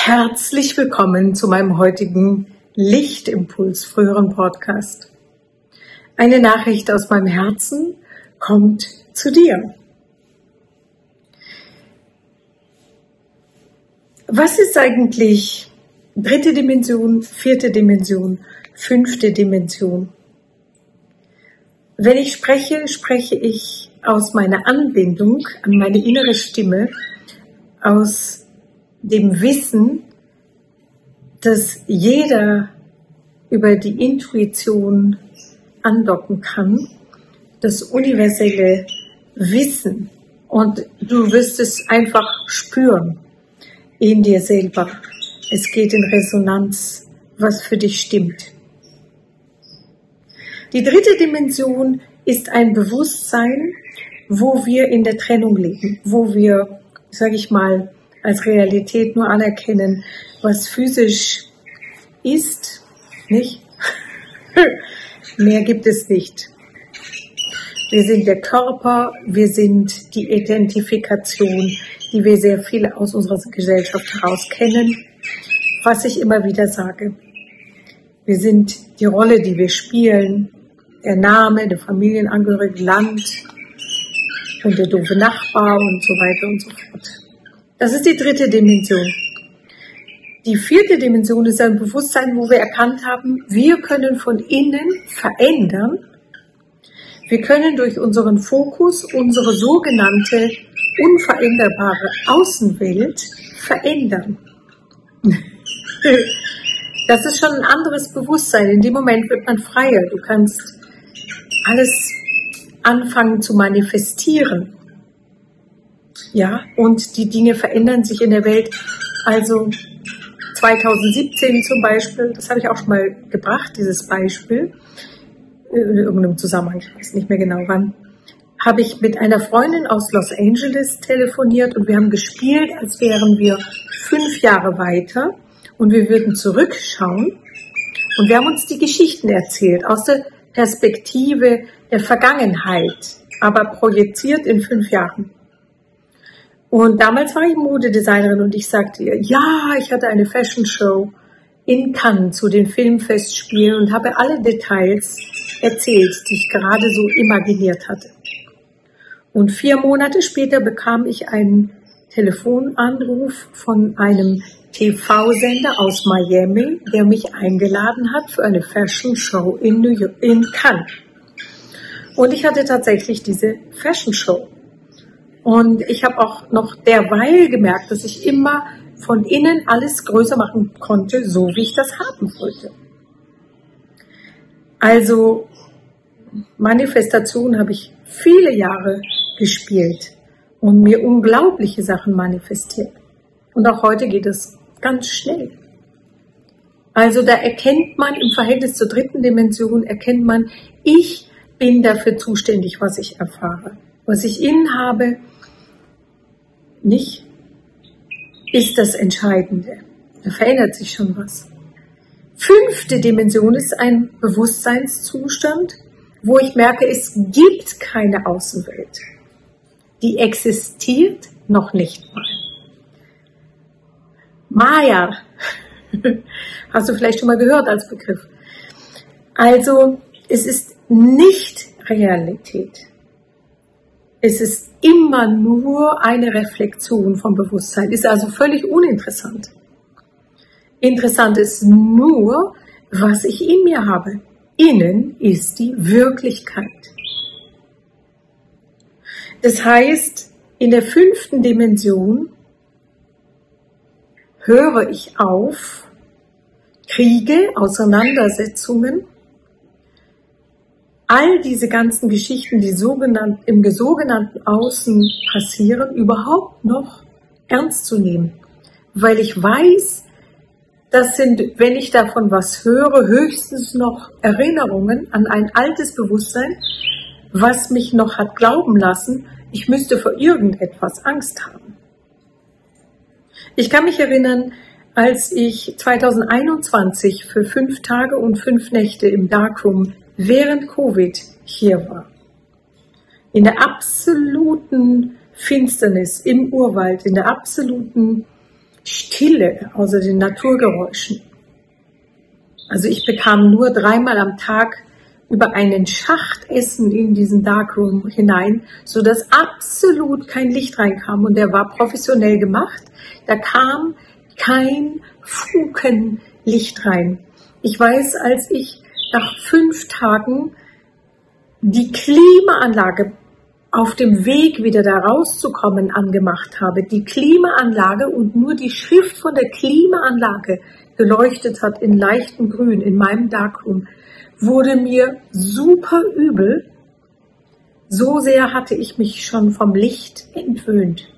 Herzlich willkommen zu meinem heutigen Lichtimpuls früheren Podcast. Eine Nachricht aus meinem Herzen kommt zu dir. Was ist eigentlich dritte Dimension, vierte Dimension, fünfte Dimension? Wenn ich spreche, spreche ich aus meiner Anbindung an meine innere Stimme, aus dem Wissen, dass jeder über die Intuition andocken kann, das universelle Wissen, und du wirst es einfach spüren in dir selber. Es geht in Resonanz, was für dich stimmt. Die dritte Dimension ist ein Bewusstsein, wo wir in der Trennung leben, wo wir, sage ich mal, als Realität nur anerkennen, was physisch ist, nicht? Mehr gibt es nicht. Wir sind der Körper, wir sind die Identifikation, die wir sehr viele aus unserer Gesellschaft heraus kennen, was ich immer wieder sage. Wir sind die Rolle, die wir spielen, der Name, der Familienangehörige, Land und der doofe Nachbar und so weiter und so fort. Das ist die dritte Dimension. Die vierte Dimension ist ein Bewusstsein, wo wir erkannt haben, wir können von innen verändern. Wir können durch unseren Fokus unsere sogenannte unveränderbare Außenwelt verändern. Das ist schon ein anderes Bewusstsein. In dem Moment wird man freier. Du kannst alles anfangen zu manifestieren. Ja, und die Dinge verändern sich in der Welt. Also 2017 zum Beispiel, das habe ich auch schon mal gebracht, dieses Beispiel, in irgendeinem Zusammenhang, ich weiß nicht mehr genau wann, habe ich mit einer Freundin aus Los Angeles telefoniert und wir haben gespielt, als wären wir 5 Jahre weiter und wir würden zurückschauen und wir haben uns die Geschichten erzählt aus der Perspektive der Vergangenheit, aber projiziert in 5 Jahren. Und damals war ich Modedesignerin und ich sagte ihr, ja, ich hatte eine Fashion Show in Cannes zu den Filmfestspielen und habe alle Details erzählt, die ich gerade so imaginiert hatte. Und 4 Monate später bekam ich einen Telefonanruf von einem TV-Sender aus Miami, der mich eingeladen hat für eine Fashion Show in Cannes. Und ich hatte tatsächlich diese Fashion Show. Und ich habe auch noch derweil gemerkt, dass ich immer von innen alles größer machen konnte, so wie ich das haben wollte. Also Manifestation habe ich viele Jahre gespielt und mir unglaubliche Sachen manifestiert. Und auch heute geht es ganz schnell. Also da erkennt man im Verhältnis zur dritten Dimension, erkennt man, ich bin dafür zuständig, was ich erfahre. Was ich innen habe, nicht, ist das Entscheidende. Da verändert sich schon was. 5. Dimension ist ein Bewusstseinszustand, wo ich merke, es gibt keine Außenwelt. Die existiert noch nicht mal. Maya, hast du vielleicht schon mal gehört als Begriff. Also, es ist nicht Realität. Es ist immer nur eine Reflexion vom Bewusstsein, ist also völlig uninteressant. Interessant ist nur, was ich in mir habe. Innen ist die Wirklichkeit. Das heißt, in der 5. Dimension höre ich auf, Kriege, Auseinandersetzungen, all diese ganzen Geschichten, die im sogenannten Außen passieren, überhaupt noch ernst zu nehmen. Weil ich weiß, das sind, wenn ich davon was höre, höchstens noch Erinnerungen an ein altes Bewusstsein, was mich noch hat glauben lassen, ich müsste vor irgendetwas Angst haben. Ich kann mich erinnern, als ich 2021 für 5 Tage und 5 Nächte im Darkroom während Covid hier war. In der absoluten Finsternis im Urwald, in der absoluten Stille, außer den Naturgeräuschen. Also ich bekam nur 3-mal am Tag über einen Schacht Essen in diesen Darkroom hinein, so dass absolut kein Licht reinkam, und der war professionell gemacht. Da kam kein Funken Licht rein. Ich weiß, als ich nach 5 Tagen die Klimaanlage auf dem Weg wieder da rauszukommen angemacht habe, die Klimaanlage und nur die Schrift von der Klimaanlage geleuchtet hat in leichtem Grün in meinem Darkroom, wurde mir super übel. So sehr hatte ich mich schon vom Licht entwöhnt.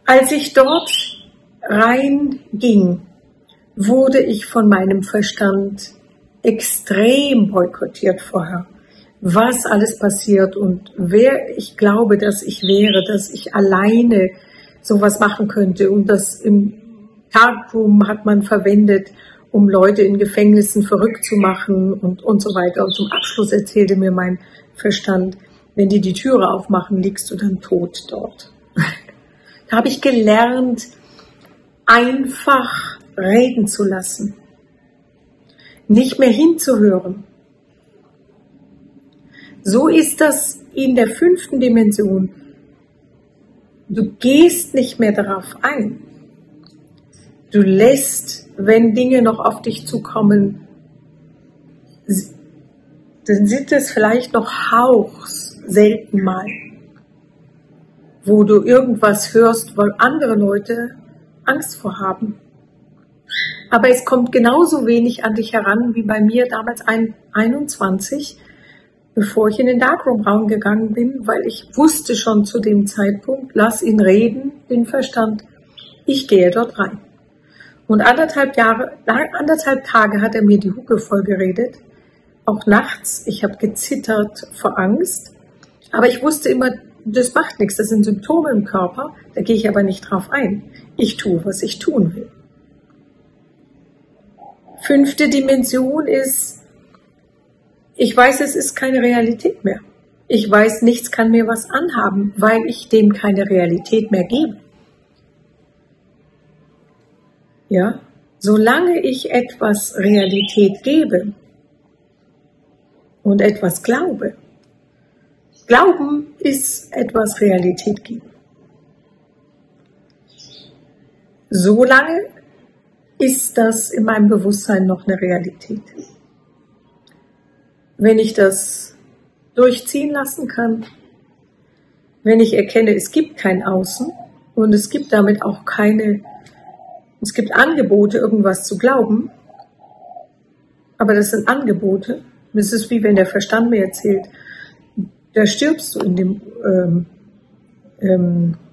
Als ich dort reinging, wurde ich von meinem Verstand extrem boykottiert vorher, was alles passiert und wer ich glaube, dass ich wäre, dass ich alleine sowas machen könnte. Und das im Darkroom hat man verwendet, um Leute in Gefängnissen verrückt zu machen und so weiter. Und zum Abschluss erzählte mir mein Verstand, wenn die Türe aufmachen, liegst du dann tot dort. Da habe ich gelernt, einfach reden zu lassen, nicht mehr hinzuhören. So ist das in der 5. Dimension. Du gehst nicht mehr darauf ein. Du lässt, wenn Dinge noch auf dich zukommen, dann sind es vielleicht noch Hauchs, selten mal, wo du irgendwas hörst, weil andere Leute Angst vor haben. Aber es kommt genauso wenig an dich heran wie bei mir damals 21, bevor ich in den Darkroom-Raum gegangen bin, weil ich wusste schon zu dem Zeitpunkt, lass ihn reden, den Verstand, ich gehe dort rein. Und 1,5 Tage hat er mir die Hucke voll geredet, auch nachts. Ich habe gezittert vor Angst, aber ich wusste immer, das macht nichts, das sind Symptome im Körper, da gehe ich aber nicht drauf ein. Ich tue, was ich tun will. 5. Dimension ist, ich weiß, es ist keine Realität mehr. Ich weiß, nichts kann mir was anhaben, weil ich dem keine Realität mehr gebe. Ja, solange ich etwas Realität gebe und etwas glaube, Glauben ist etwas Realität geben. Solange ist das in meinem Bewusstsein noch eine Realität. Wenn ich das durchziehen lassen kann, wenn ich erkenne, es gibt kein Außen und es gibt damit auch es gibt Angebote, irgendwas zu glauben, aber das sind Angebote. Das ist wie wenn der Verstand mir erzählt, da stirbst du in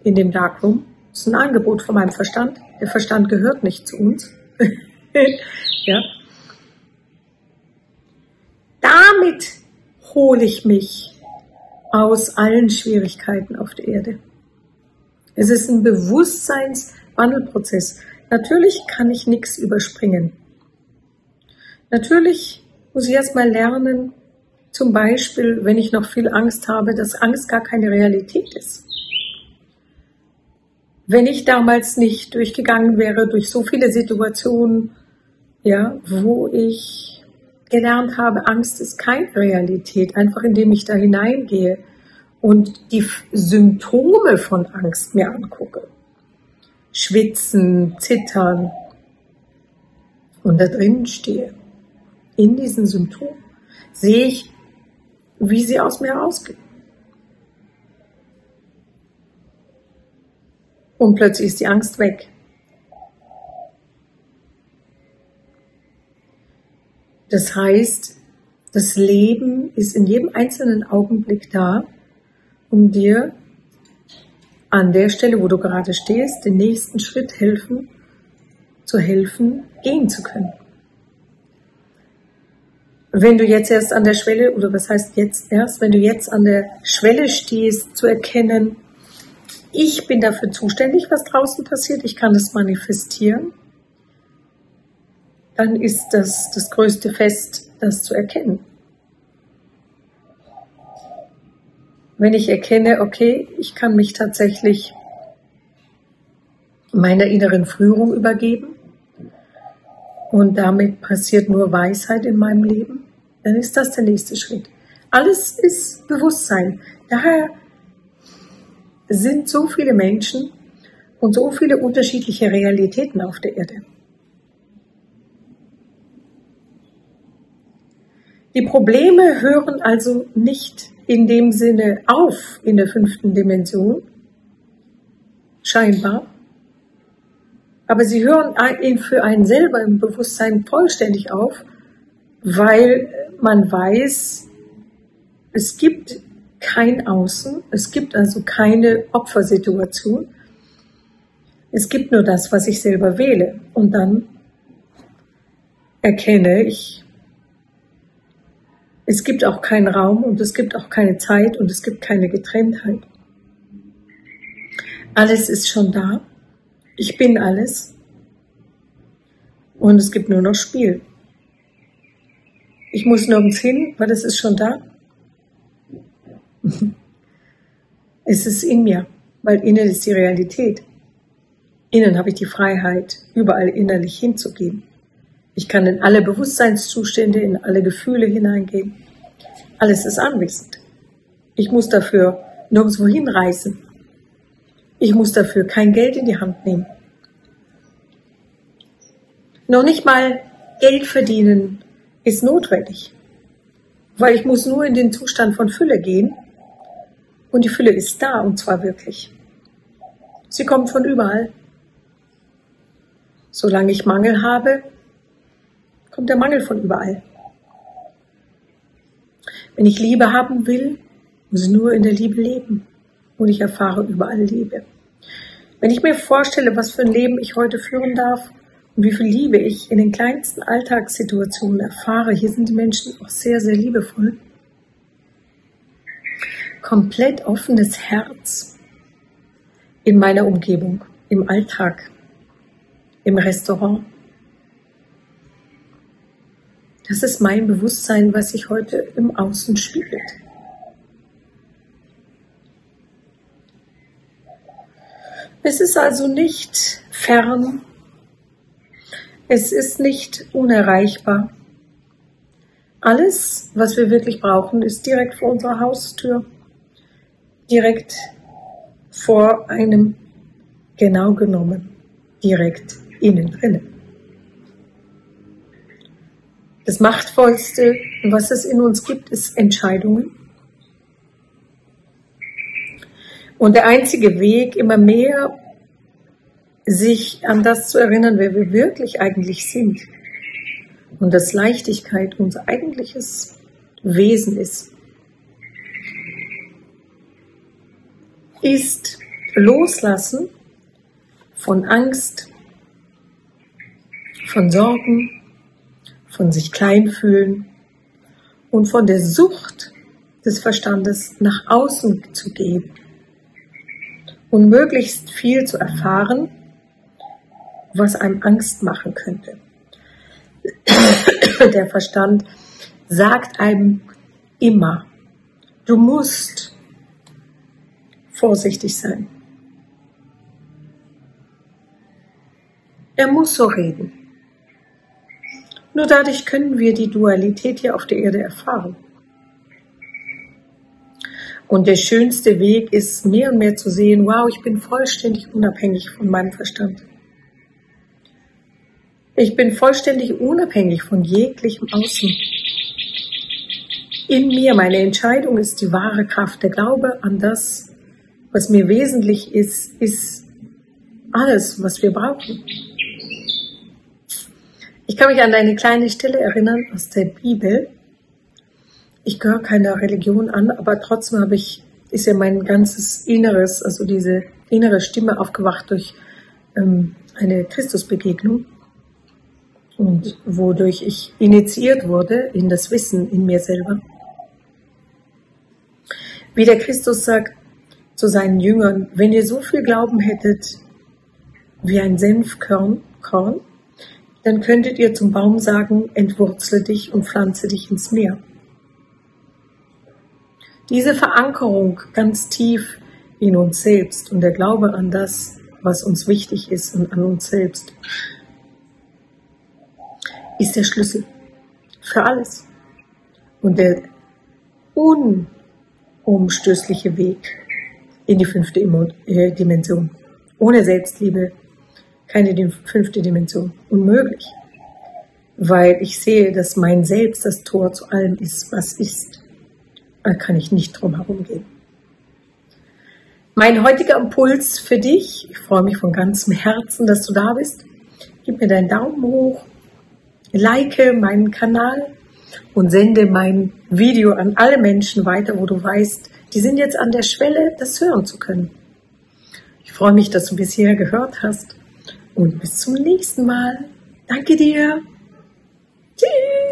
dem Darkroom. Das ist ein Angebot von meinem Verstand. Der Verstand gehört nicht zu uns. Ja. Damit hole ich mich aus allen Schwierigkeiten auf der Erde. Es ist ein Bewusstseinswandelprozess. Natürlich kann ich nichts überspringen. Natürlich muss ich erst mal lernen, zum Beispiel, wenn ich noch viel Angst habe, dass Angst gar keine Realität ist. Wenn ich damals nicht durchgegangen wäre durch so viele Situationen, ja, wo ich gelernt habe, Angst ist keine Realität, einfach indem ich da hineingehe und die Symptome von Angst mir angucke. Schwitzen, zittern und da drin stehe. In diesen Symptomen sehe ich, wie sie aus mir rausgehen. Und plötzlich ist die Angst weg. Das heißt, das Leben ist in jedem einzelnen Augenblick da, um dir an der Stelle, wo du gerade stehst, den nächsten Schritt zu helfen, gehen zu können. Wenn du jetzt erst an der Schwelle, oder was heißt jetzt erst, wenn du jetzt an der Schwelle stehst, zu erkennen, ich bin dafür zuständig, was draußen passiert, ich kann es manifestieren, dann ist das größte Fest, das zu erkennen. Wenn ich erkenne, okay, ich kann mich tatsächlich meiner inneren Führung übergeben und damit passiert nur Weisheit in meinem Leben, dann ist das der nächste Schritt. Alles ist Bewusstsein. Daher sind so viele Menschen und so viele unterschiedliche Realitäten auf der Erde. Die Probleme hören also nicht in dem Sinne auf in der 5. Dimension, scheinbar, aber sie hören für einen selber im Bewusstsein vollständig auf, weil man weiß, es gibt kein Außen, es gibt also keine Opfersituation, es gibt nur das, was ich selber wähle. Und dann erkenne ich, es gibt auch keinen Raum und es gibt auch keine Zeit und es gibt keine Getrenntheit. Alles ist schon da. Ich bin alles. Und es gibt nur noch Spiel. Ich muss nirgends hin, weil es ist schon da. Es ist in mir, weil innen ist die Realität. Innen habe ich die Freiheit, überall innerlich hinzugehen. Ich kann in alle Bewusstseinszustände, in alle Gefühle hineingehen. Alles ist anwesend. Ich muss dafür nirgendwo hinreisen. Ich muss dafür kein Geld in die Hand nehmen. Noch nicht mal Geld verdienen ist notwendig, weil ich muss nur in den Zustand von Fülle gehen und die Fülle ist da und zwar wirklich. Sie kommt von überall. Solange ich Mangel habe, kommt der Mangel von überall. Wenn ich Liebe haben will, muss ich nur in der Liebe leben und ich erfahre überall Liebe. Wenn ich mir vorstelle, was für ein Leben ich heute führen darf und wie viel Liebe ich in den kleinsten Alltagssituationen erfahre, hier sind die Menschen auch sehr, sehr liebevoll. Komplett offenes Herz in meiner Umgebung, im Alltag, im Restaurant. Das ist mein Bewusstsein, was sich heute im Außen spiegelt. Es ist also nicht fern, es ist nicht unerreichbar. Alles, was wir wirklich brauchen, ist direkt vor unserer Haustür, direkt vor einem, genau genommen, direkt innen drinnen. Das Machtvollste, was es in uns gibt, ist Entscheidungen. Und der einzige Weg, immer mehr sich an das zu erinnern, wer wir wirklich eigentlich sind und dass Leichtigkeit unser eigentliches Wesen ist Loslassen von Angst, von Sorgen, von sich klein fühlen und von der Sucht des Verstandes nach außen zu gehen und möglichst viel zu erfahren, was einem Angst machen könnte. Der Verstand sagt einem immer, du musst vorsichtig sein. Er muss so reden. Nur dadurch können wir die Dualität hier auf der Erde erfahren. Und der schönste Weg ist, mehr und mehr zu sehen, wow, ich bin vollständig unabhängig von meinem Verstand. Ich bin vollständig unabhängig von jeglichem Außen. In mir, meine Entscheidung ist die wahre Kraft. Der Glaube an das, was mir wesentlich ist, ist alles, was wir brauchen. Ich kann mich an eine kleine Stelle erinnern aus der Bibel. Ich gehöre keiner Religion an, aber trotzdem ist ja mein ganzes Inneres, also diese innere Stimme aufgewacht durch eine Christusbegegnung und wodurch ich initiiert wurde in das Wissen in mir selber. Wie der Christus sagt zu seinen Jüngern, wenn ihr so viel Glauben hättet wie ein Senfkorn, dann könntet ihr zum Baum sagen, entwurzle dich und pflanze dich ins Meer. Diese Verankerung ganz tief in uns selbst und der Glaube an das, was uns wichtig ist und an uns selbst, ist der Schlüssel für alles. Und der unumstößliche Weg in die 5. Dimension. Ohne Selbstliebe keine 5. Dimension. Unmöglich. Weil ich sehe, dass mein Selbst das Tor zu allem ist, was ist. Da kann ich nicht drum herum gehen. Mein heutiger Impuls für dich, ich freue mich von ganzem Herzen, dass du da bist. Gib mir deinen Daumen hoch, like meinen Kanal und sende mein Video an alle Menschen weiter, wo du weißt, die sind jetzt an der Schwelle, das hören zu können. Ich freue mich, dass du bisher gehört hast und bis zum nächsten Mal. Danke dir. Tschüss.